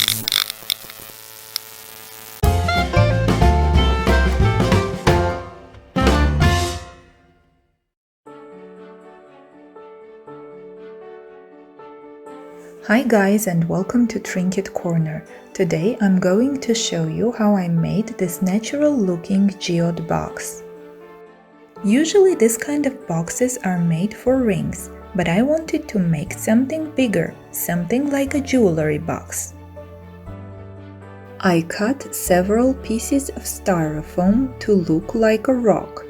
Hi guys, and welcome to Trinket Corner. Today I'm going to show you how I made this natural looking geode box. Usually this kind of boxes are made for rings, but I wanted to make something bigger, something like a jewelry box. I cut several pieces of styrofoam to look like a rock.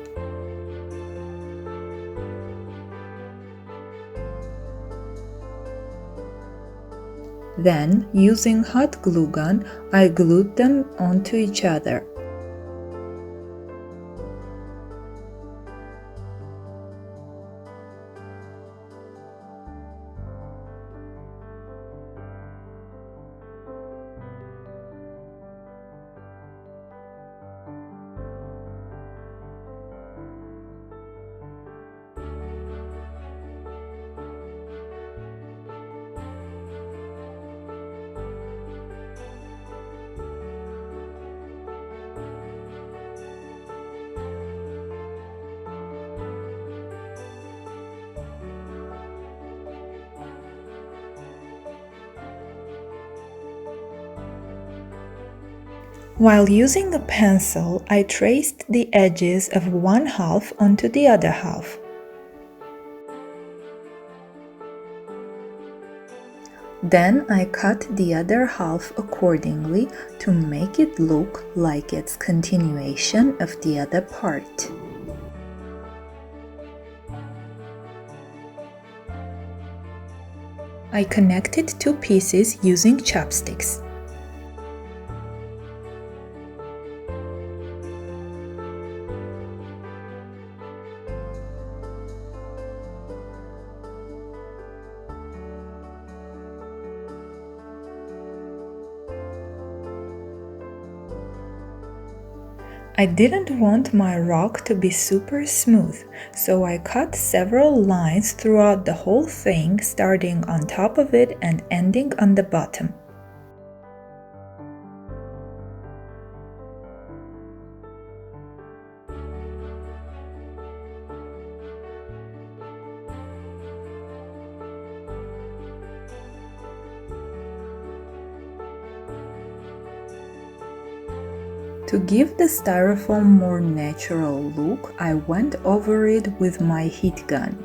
Then, using hot glue gun, I glued them onto each other. While using a pencil, I traced the edges of one half onto the other half. Then I cut the other half accordingly to make it look like its continuation of the other part. I connected two pieces using chopsticks. I didn't want my rock to be super smooth, so I cut several lines throughout the whole thing, starting on top of it and ending on the bottom. To give the styrofoam more natural look, I went over it with my heat gun.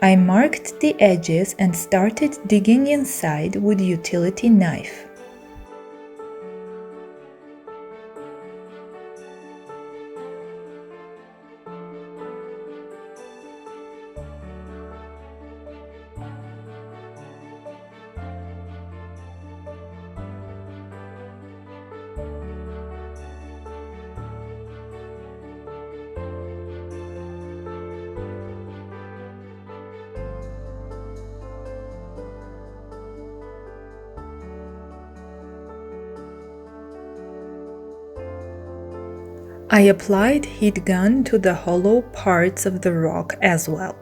I marked the edges and started digging inside with a utility knife. I applied heat gun to the hollow parts of the rock as well.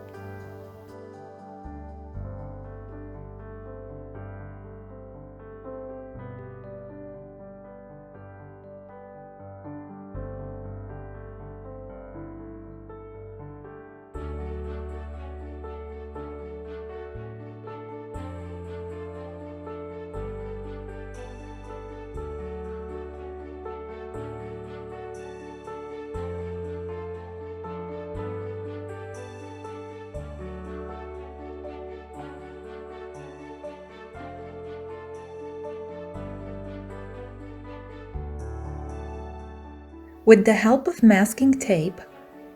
With the help of masking tape,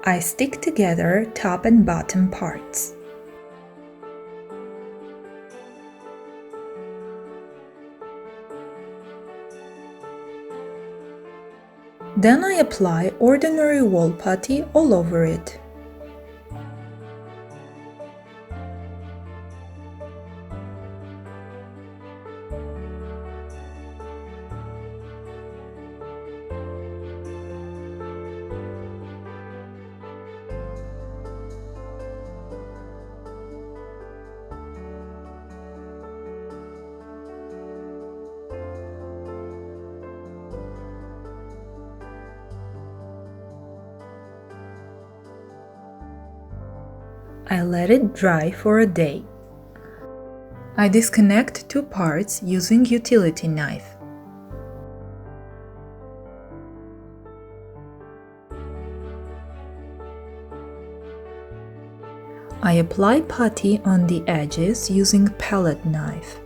I stick together top and bottom parts. Then I apply ordinary wall putty all over it. I let it dry for a day. I disconnect two parts using utility knife. I apply putty on the edges using palette knife.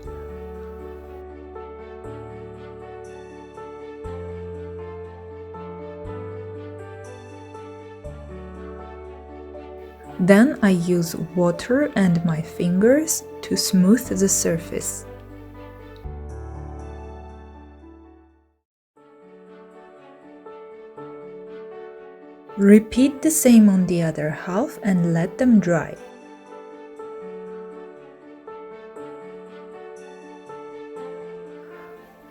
Then I use water and my fingers to smooth the surface. Repeat the same on the other half and let them dry.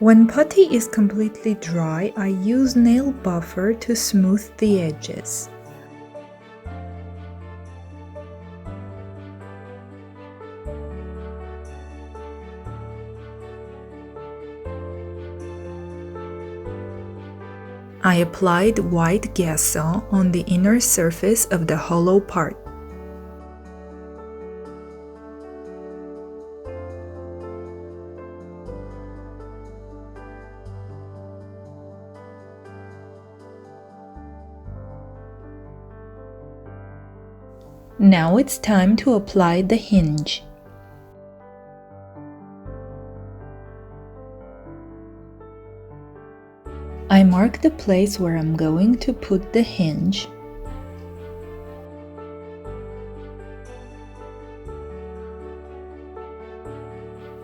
When putty is completely dry, I use nail buffer to smooth the edges. I applied white gesso on the inner surface of the hollow part. Now it's time to apply the hinge. I mark the place where I'm going to put the hinge.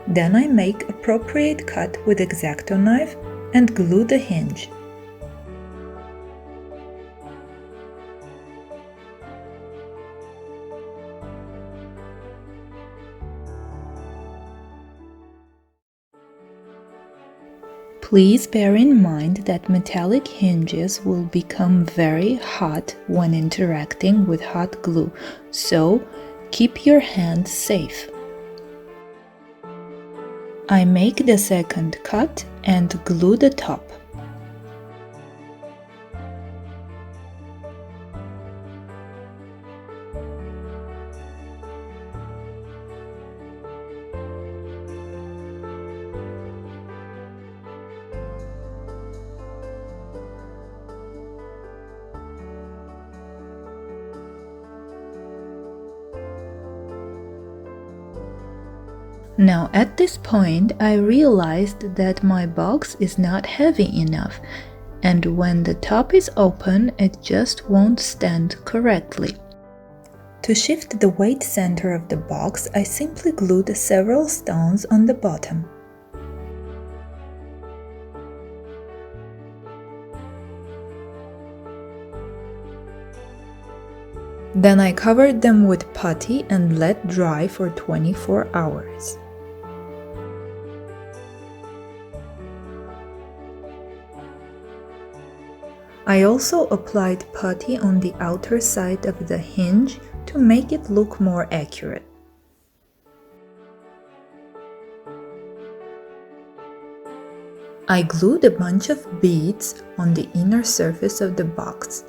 Then I make appropriate cut with X-Acto knife and glue the hinge. Please bear in mind that metallic hinges will become very hot when interacting with hot glue, so keep your hand safe. I make the second cut and glue the top. Now at this point I realized that my box is not heavy enough, and when the top is open it just won't stand correctly. To shift the weight center of the box, I simply glued several stones on the bottom. Then I covered them with putty and let dry for 24 hours. I also applied putty on the outer side of the hinge to make it look more accurate. I glued a bunch of beads on the inner surface of the box.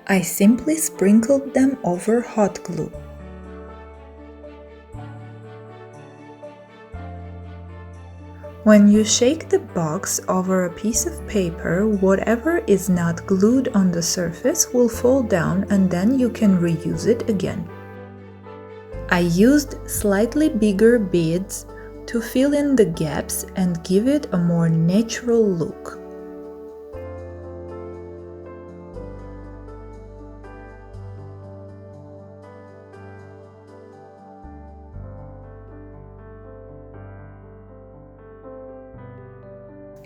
I simply sprinkled them over hot glue. When you shake the box over a piece of paper, whatever is not glued on the surface will fall down and then you can reuse it again. I used slightly bigger beads to fill in the gaps and give it a more natural look.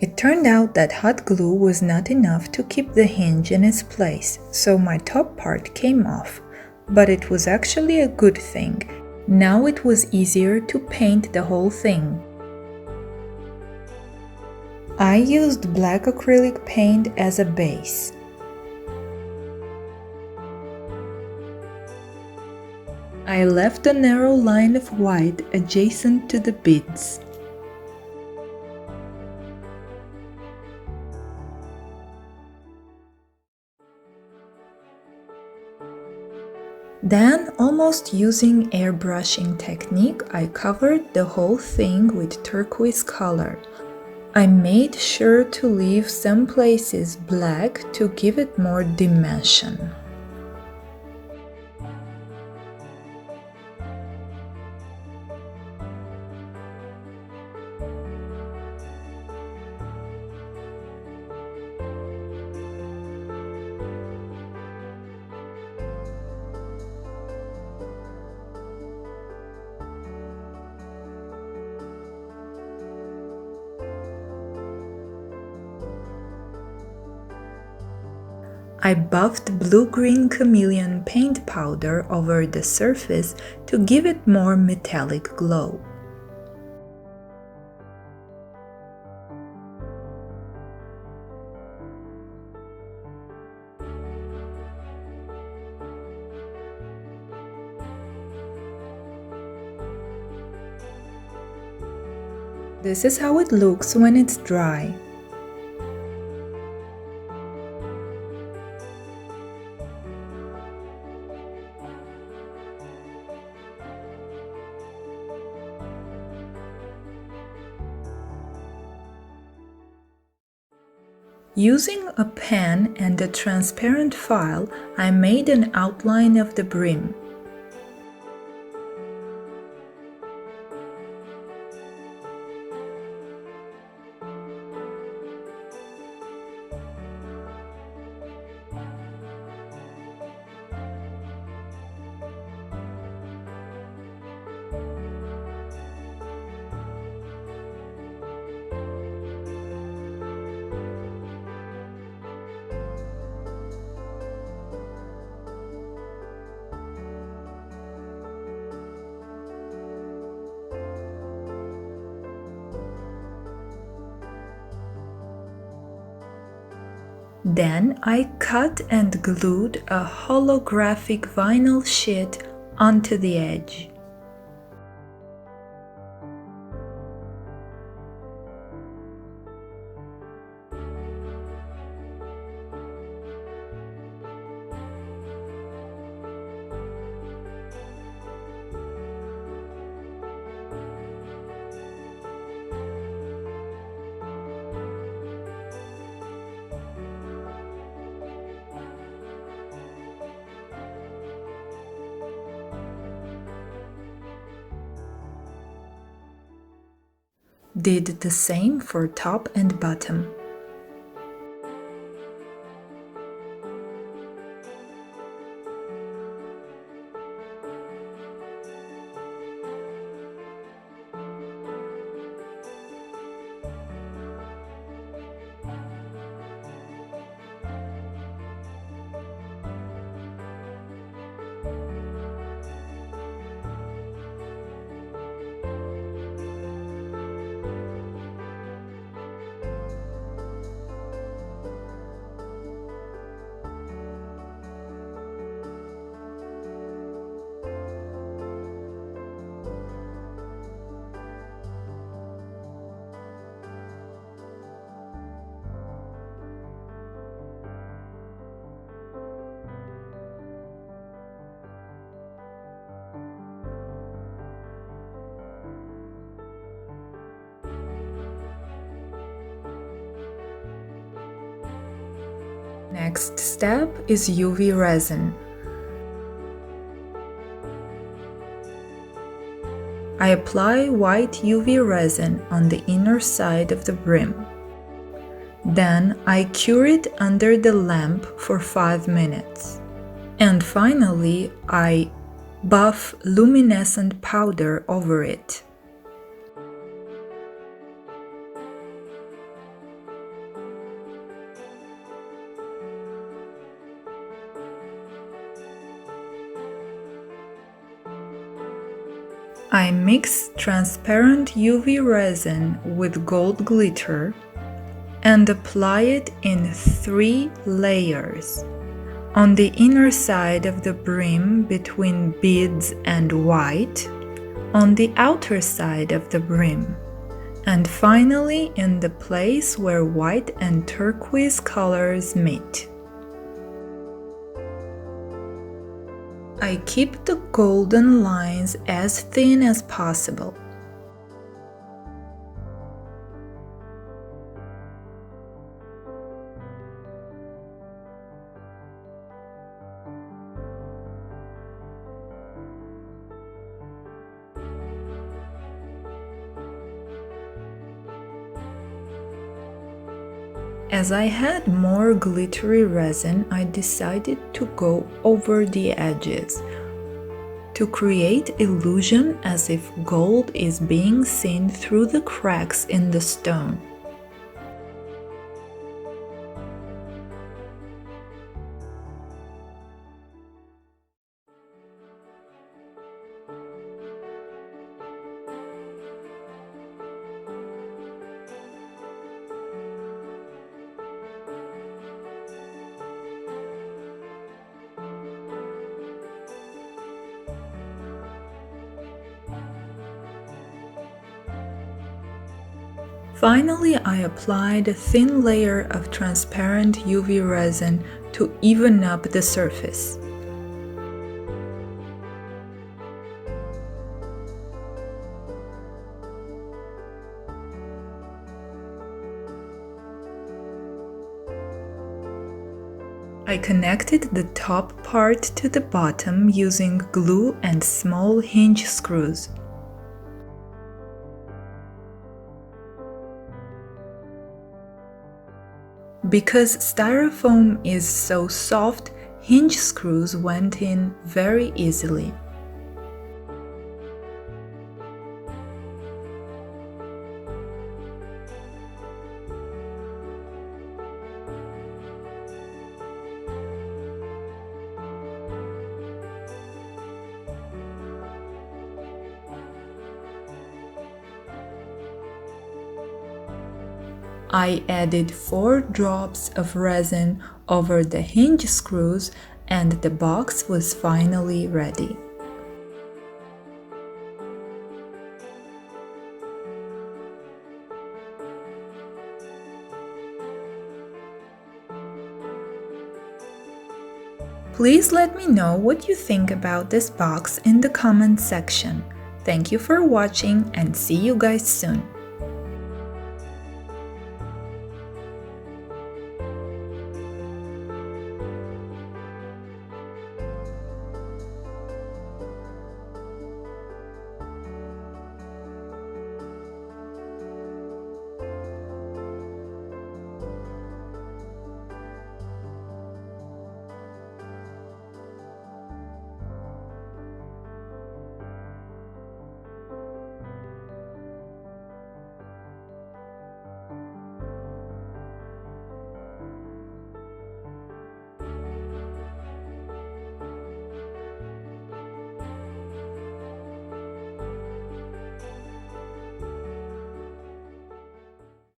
It turned out that hot glue was not enough to keep the hinge in its place, so my top part came off. But it was actually a good thing. Now it was easier to paint the whole thing. I used black acrylic paint as a base. I left a narrow line of white adjacent to the beads. Then, almost using airbrushing technique, I covered the whole thing with turquoise color. I made sure to leave some places black to give it more dimension. I buffed blue-green Chameleon paint powder over the surface to give it more metallic glow. This is how it looks when it's dry. Using a pen and a transparent file, I made an outline of the brim. Then I cut and glued a holographic vinyl sheet onto the edge. Did the same for top and bottom. Next step is UV resin. I apply white UV resin on the inner side of the brim. Then I cure it under the lamp for 5 minutes. And finally, I buff luminescent powder over it. I mix transparent UV resin with gold glitter and apply it in 3 layers. On the inner side of the brim between beads and white, on the outer side of the brim, and finally in the place where white and turquoise colors meet. I keep the golden lines as thin as possible. As I had more glittery resin, I decided to go over the edges to create illusion as if gold is being seen through the cracks in the stone. Finally, I applied a thin layer of transparent UV resin to even up the surface. I connected the top part to the bottom using glue and small hinge screws. Because styrofoam is so soft, hinge screws went in very easily. I added 4 drops of resin over the hinge screws and the box was finally ready. Please let me know what you think about this box in the comment section. Thank you for watching and see you guys soon.